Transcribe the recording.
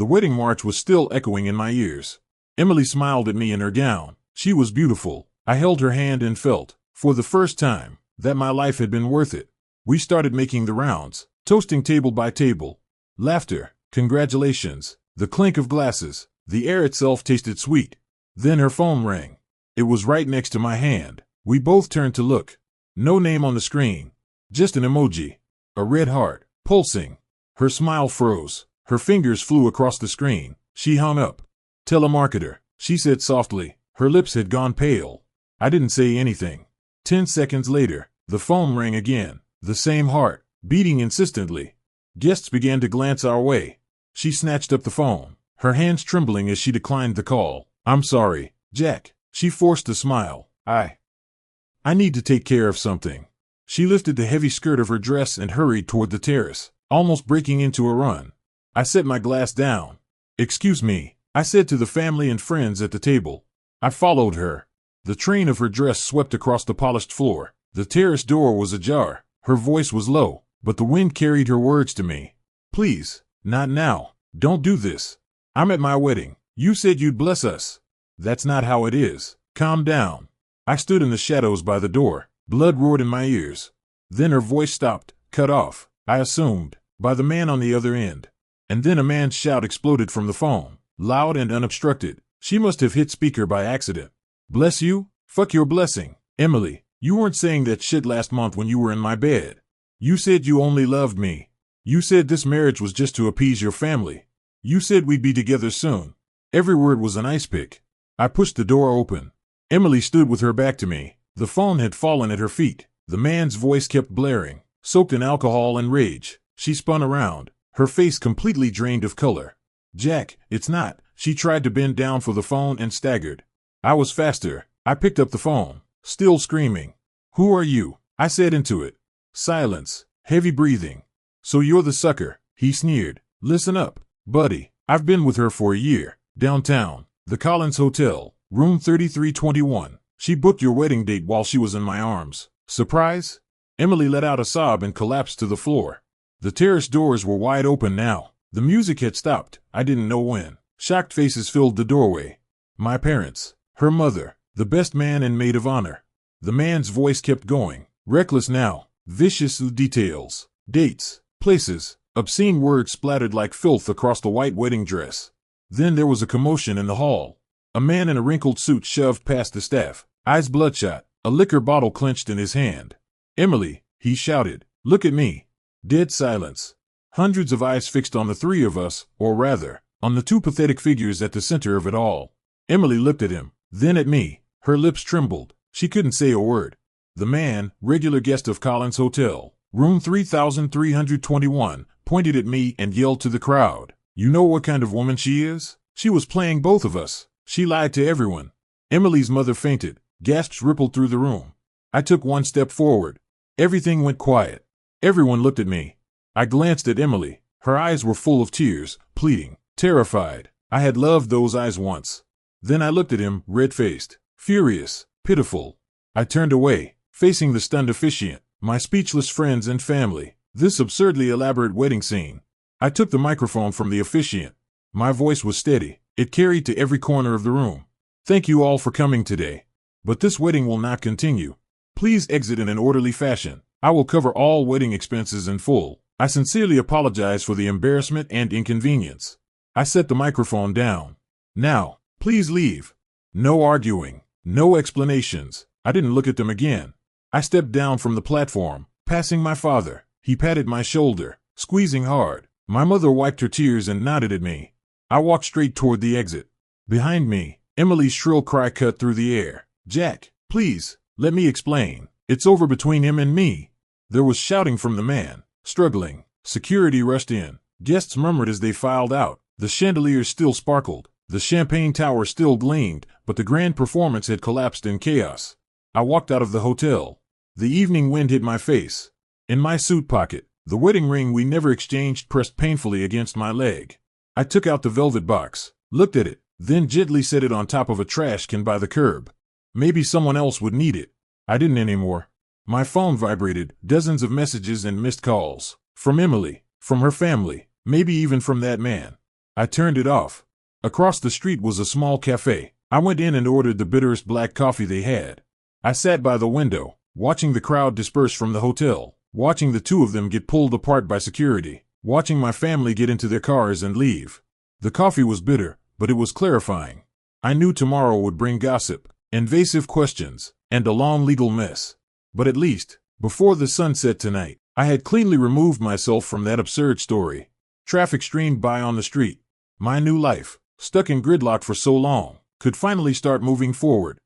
The wedding march was still echoing in my ears. Emily smiled at me in her gown. She was beautiful. I held her hand and felt, for the first time, that my life had been worth it. We started making the rounds, toasting table by table. Laughter, congratulations, the clink of glasses. The air itself tasted sweet. Then her phone rang. It was right next to my hand. We both turned to look. No name on the screen. Just an emoji. A red heart, pulsing. Her smile froze. Her fingers flew across the screen. She hung up. Telemarketer, she said softly. Her lips had gone pale. I didn't say anything. 10 seconds later, the phone rang again. The same heart, beating insistently. Guests began to glance our way. She snatched up the phone, her hands trembling as she declined the call. I'm sorry, Jack. She forced a smile. I need to take care of something. She lifted the heavy skirt of her dress and hurried toward the terrace, almost breaking into a run. I set my glass down. Excuse me, I said to the family and friends at the table. I followed her. The train of her dress swept across the polished floor. The terrace door was ajar. Her voice was low, but the wind carried her words to me. Please, not now. Don't do this. I'm at my wedding. You said you'd bless us. That's not how it is. Calm down. I stood in the shadows by the door. Blood roared in my ears. Then her voice stopped, cut off, I assumed, by the man on the other end. And then a man's shout exploded from the phone, loud and unobstructed. She must have hit speaker by accident. Bless you? Fuck your blessing. Emily, you weren't saying that shit last month when you were in my bed. You said you only loved me. You said this marriage was just to appease your family. You said we'd be together soon. Every word was an ice pick. I pushed the door open. Emily stood with her back to me. The phone had fallen at her feet. The man's voice kept blaring, soaked in alcohol and rage. She spun around, her face completely drained of color. Jack, it's not. She tried to bend down for the phone and staggered. I was faster. I picked up the phone, still screaming. Who are you? I said into it. Silence, heavy breathing. So you're the sucker, he sneered. Listen up, buddy. I've been with her for a year. Downtown, the Collins Hotel, room 3321. She booked your wedding date while she was in my arms. Surprise? Emily let out a sob and collapsed to the floor. The terrace doors were wide open now. The music had stopped. I didn't know when. Shocked faces filled the doorway. My parents, her mother, the best man and maid of honor. The man's voice kept going, reckless now, vicious with details, dates, places, obscene words splattered like filth across the white wedding dress. Then there was a commotion in the hall. A man in a wrinkled suit shoved past the staff, eyes bloodshot, a liquor bottle clenched in his hand. Emily, he shouted, look at me. Dead silence. Hundreds of eyes fixed on the three of us, or rather, on the two pathetic figures at the center of it all. Emily looked at him, then at me. Her lips trembled. She couldn't say a word. The man, regular guest of Collins Hotel, room 3321, pointed at me and yelled to the crowd. You know what kind of woman she is? She was playing both of us. She lied to everyone. Emily's mother fainted. Gasps rippled through the room. I took one step forward. Everything went quiet. Everyone looked at me. I glanced at Emily. Her eyes were full of tears, pleading, terrified. I had loved those eyes once. Then I looked at him, red-faced, furious, pitiful. I turned away, facing the stunned officiant, my speechless friends and family. This absurdly elaborate wedding scene. I took the microphone from the officiant. My voice was steady. It carried to every corner of the room. Thank you all for coming today. But this wedding will not continue. Please exit in an orderly fashion. I will cover all wedding expenses in full. I sincerely apologize for the embarrassment and inconvenience. I set the microphone down. Now, please leave. No arguing. No explanations. I didn't look at them again. I stepped down from the platform, passing my father. He patted my shoulder, squeezing hard. My mother wiped her tears and nodded at me. I walked straight toward the exit. Behind me, Emily's shrill cry cut through the air. Jack, please, let me explain. It's over between him and me. There was shouting from the man, struggling. Security rushed in. Guests murmured as they filed out. The chandeliers still sparkled. The champagne tower still gleamed, but the grand performance had collapsed in chaos. I walked out of the hotel. The evening wind hit my face. In my suit pocket, the wedding ring we never exchanged pressed painfully against my leg. I took out the velvet box, looked at it, then gently set it on top of a trash can by the curb. Maybe someone else would need it. I didn't anymore. My phone vibrated, dozens of messages and missed calls. From Emily, from her family, maybe even from that man. I turned it off. Across the street was a small cafe. I went in and ordered the bitterest black coffee they had. I sat by the window, watching the crowd disperse from the hotel, watching the two of them get pulled apart by security, watching my family get into their cars and leave. The coffee was bitter, but it was clarifying. I knew tomorrow would bring gossip, invasive questions, and a long legal mess. But at least, before the sun set tonight, I had cleanly removed myself from that absurd story. Traffic streamed by on the street. My new life, stuck in gridlock for so long, could finally start moving forward.